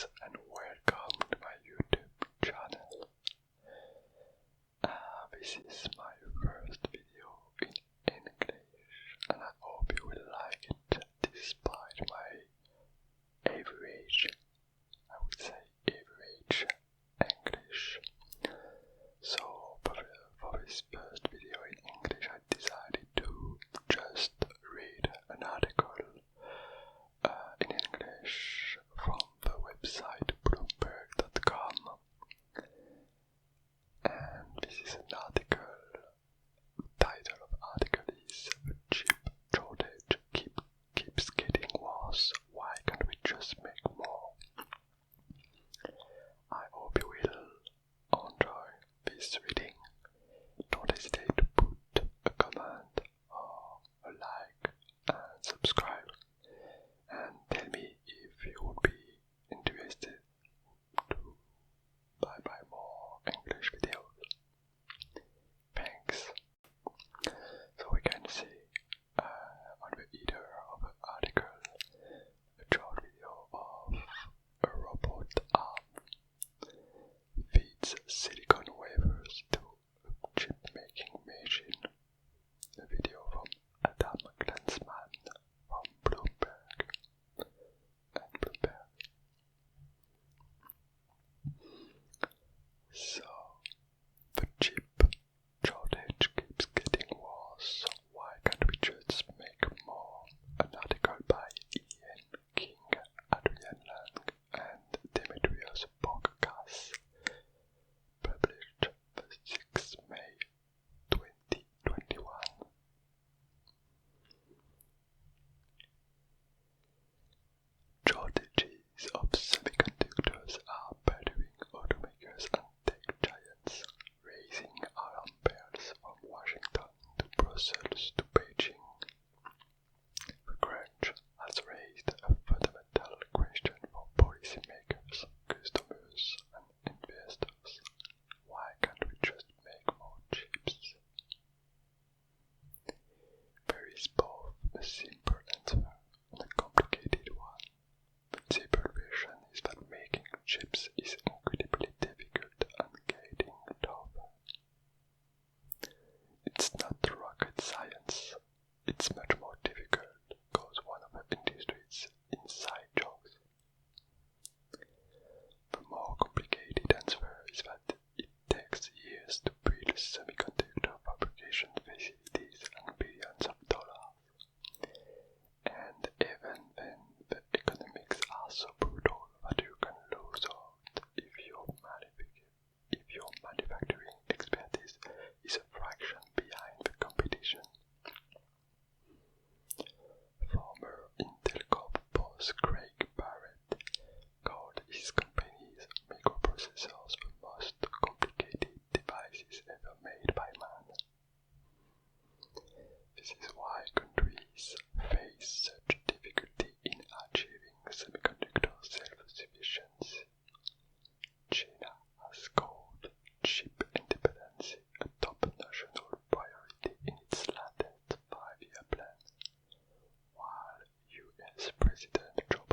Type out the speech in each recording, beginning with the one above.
Greetings and welcome to my YouTube channel. This is my first video in English and I hope you will like it despite my average, I would say average English. So for this first video in English I decided to just read an article in English from the website bloomberg.com, and this is an article. The title of the article is "The chip shortage keeps getting worse. Why can't we just make more?" I hope you will enjoy this reading. Don't hesitate to put a comment or a like and subscribe. And tell me if you would be interested to buy more English videos. Thanks. So we can see on the header of the article a short video of a robot arm feeds silicon wafers to a chip making machine. A video from Adrian from Bloomberg. So, the chip shortage keeps getting worse. Why can't we just make more? An article by Ian King, Adrian Leung, and Demetrios Pogkas, published the 6th May 2021. Shortages of semiconductors are battering automakers and tech giants, raising alarm bells from Washington to Brussels to Beijing. The crunch has raised a fundamental question for policymakers, customers, and investors. Why can't we just make more chips? There is both a simple answer and a complicated one. The simple version is that making chips is incredibly difficult and getting tougher. It's not rocket science. It's much more difficult because one of the industry's inside jokes. The more complicated answer is that it takes years to build semiconductor fabrication facilities and billions of dollars. And even then, the economics are so brutal that you can lose out if your manufacturing expertise is a fraction behind the competition. Former Intel Corp boss Craig Barrett called his company's microprocessors the most complicated devices ever made by man. This is why countries face such difficulty in achieving semiconductor self-sufficiency. China has called chip independence a top national priority in its latest 5-year plan, while US President Joe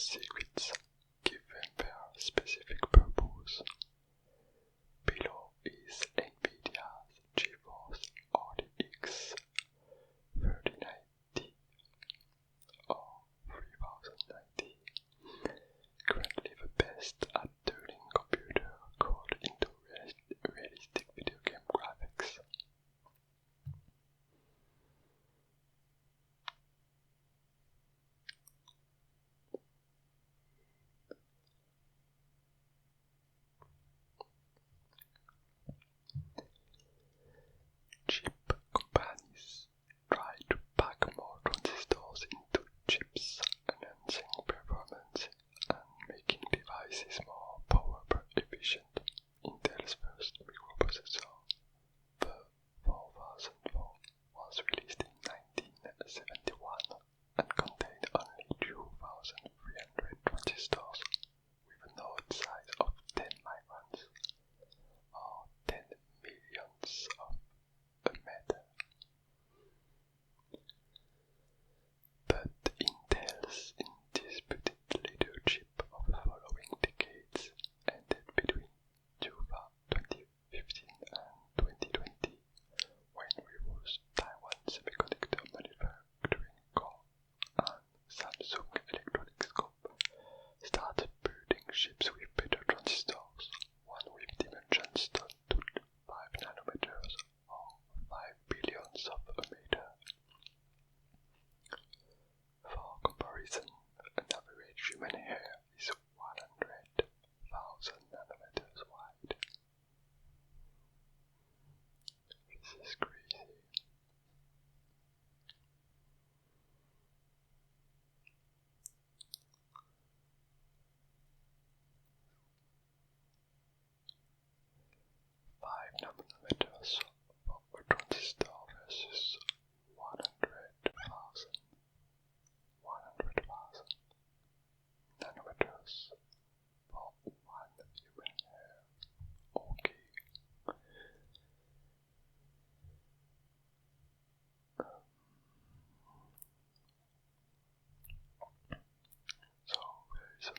secrets, give them their specific purpose. Below is NVIDIA's GeForce RTX 3090 or 3090, currently the best at turning computer code into realistic video game graphics. Chip companies try to pack more transistors into chips, enhancing performance and making devices more power efficient. Intel's first microprocessor, the 4004, was released in 1971 and contained only 2,300 transistors with a node size of 10 microns, or 10 millionths of a meter. But Intel's undisputed leadership of the following decades ended between 2015 and 2020, when Taiwan Semiconductor Manufacturing Corp and Samsung Electronics Corp started building chips with better transistors, one with dimensions down to 5 nanometers or 5 billionths of a meter. For comparison, an average human hair is 100,000 nanometers wide. This is crazy. Nanometers for a transistor versus 100,000 nanometers for one human hair. Okay. So there is a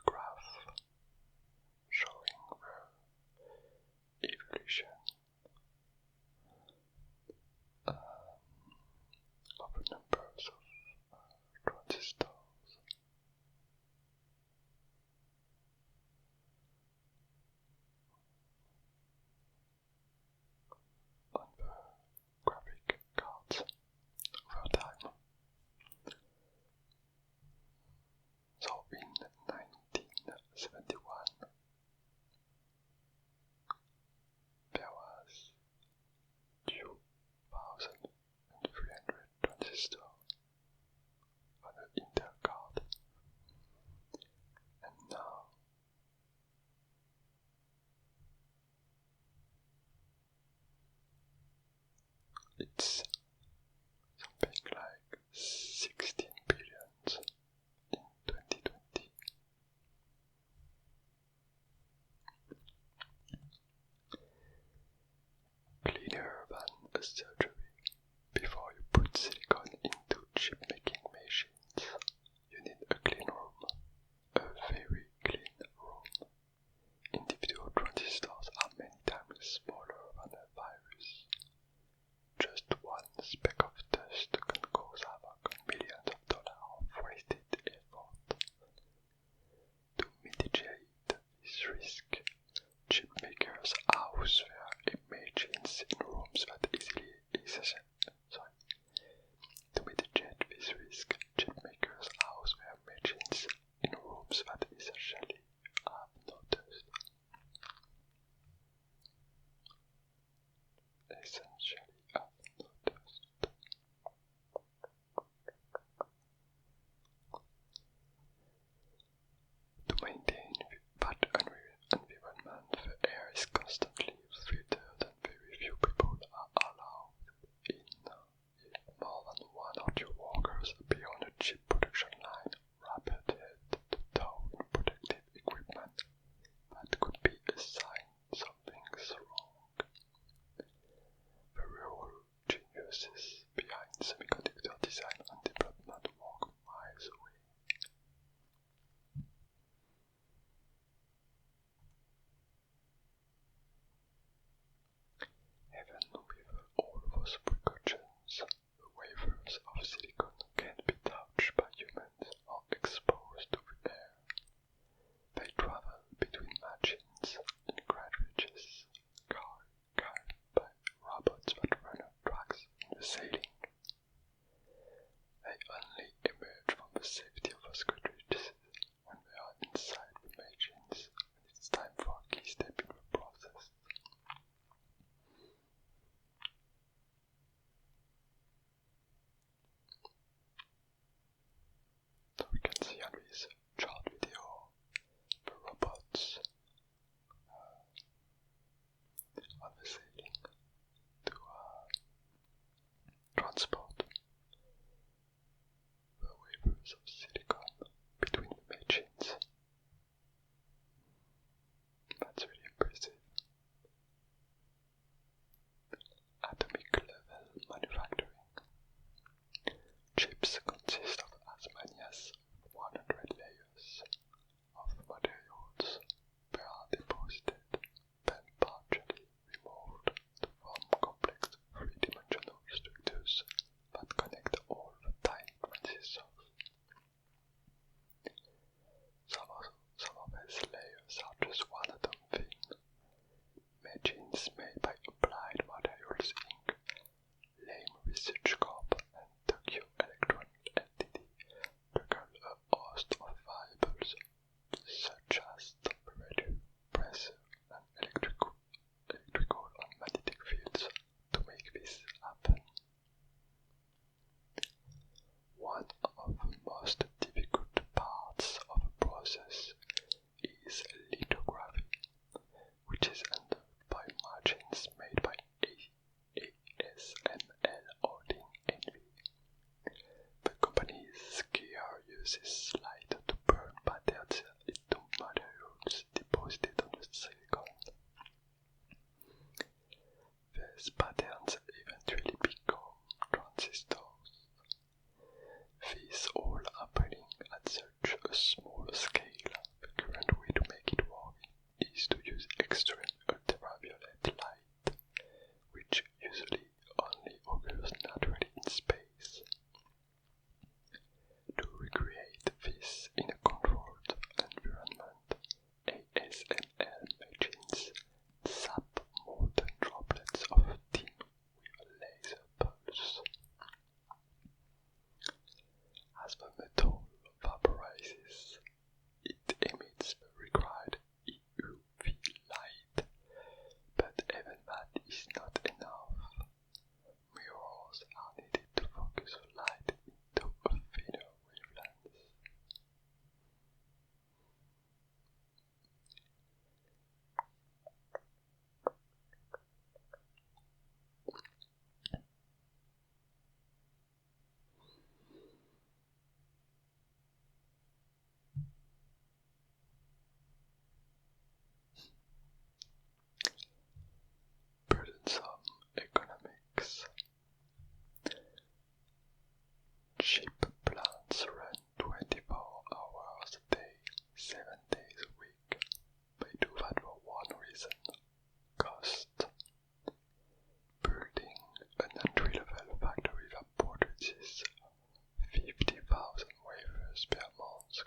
graph showing the evolution of the numbers of transistors. On the graphic cards over time. So in 1971 there was 2,300 transistors on the Intel card, and now it's something like 16 billion in 2020. Cleaner than a surgery. Before you put silicon into chip making machines, you need a clean room, a very clean room. Individual transistors are many times smaller than a virus. Just one speck of dust can cause havoc on millions of dollars of wasted effort. To mitigate this risk, chip makers house their machines in rooms that To mitigate this risk, chip makers house their machines in rooms that essentially have no dust. To maintain that environment, the air is constantly filtered and very few people are allowed in. If more than one or two workers appear on a chip production line, rapid head to toe in protective equipment, that could be a sign something's wrong. The real geniuses behind semiconductor design and development work miles away.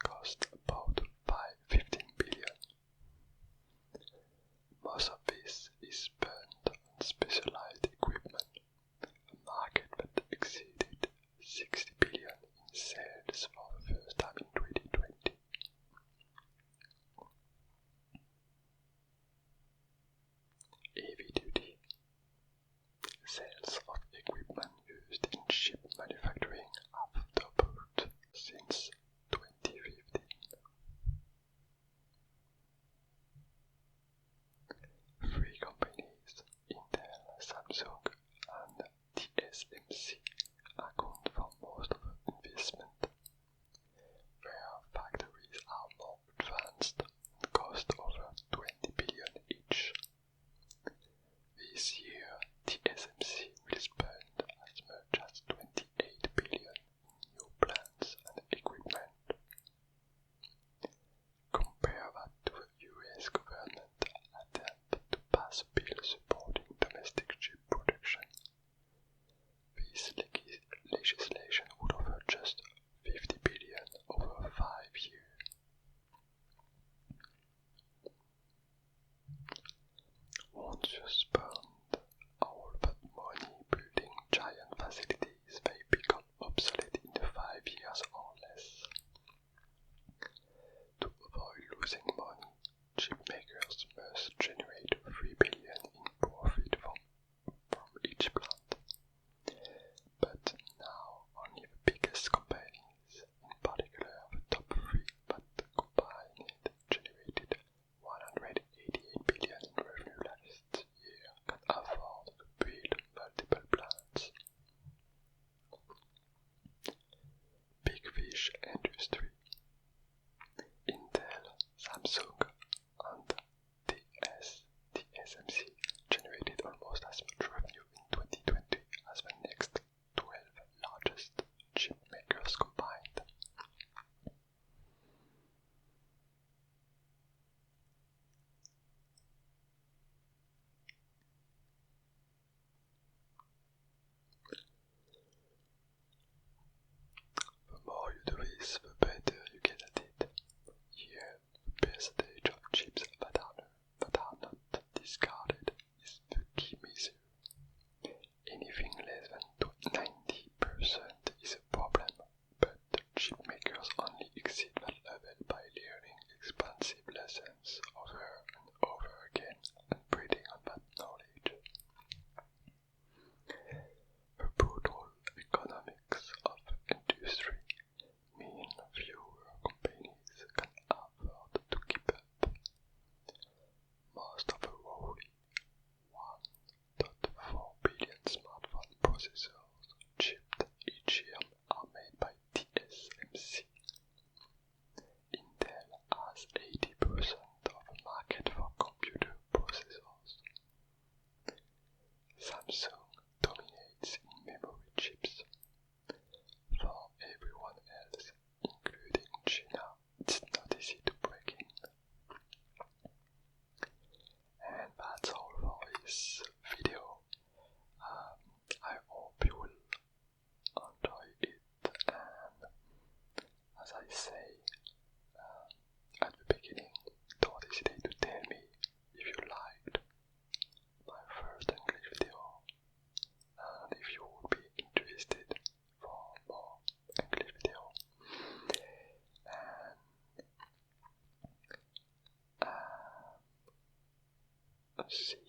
cost about 15 billion. Most of this is spent on specialized equipment, a market that exceeded 60 billion in sales for the first time in 2020. Heavy-duty sales of equipment used in ship manufacturing have doubled since 2015. Three companies, Intel, Samsung, and TSMC, account for most of the investment. Their factories are more advanced and cost over 20 billion each. This year, TSMC will spend as much as 28 billion in new plants and equipment. Compare that to the US government attempt to pass a bill supporting domestic chip production. This legislation would offer just 50 billion over 5 years. Once you spend all that money building giant facilities, they become obsolete in 5 years or less. To avoid losing money, chip makers must generate 3 billion in profit from each plant. But now only the biggest companies, in particular the top 3 that combined, generated 188 billion in revenue last year, can afford to build multiple plants. Big fish industry. Intel, Samsung, and TSMC generated almost as much revenue in 2020 as the next 12 largest chip makers combined. The more you do this, the better you get at it. Here, the percentage of chips that are not discarded is the key measure. Anything less than 90% is a problem, but chip makers only exceed that level by learning expensive lessons over and over again and breeding on that knowledge. The brutal economics of industry mean fewer companies can afford to keep up. Most of the roughly 1.4 billion smartphone processors shipped each year are made by TSMC. Intel has 80% of the market for computer processors. Samsung dominates in memory chips. For everyone else, including China, it's not easy to break in. And that's all for this video. I hope you will enjoy it, and as I say at the beginning, don't hesitate to tell me if you liked my first English video and if you would be interested for more English video. And see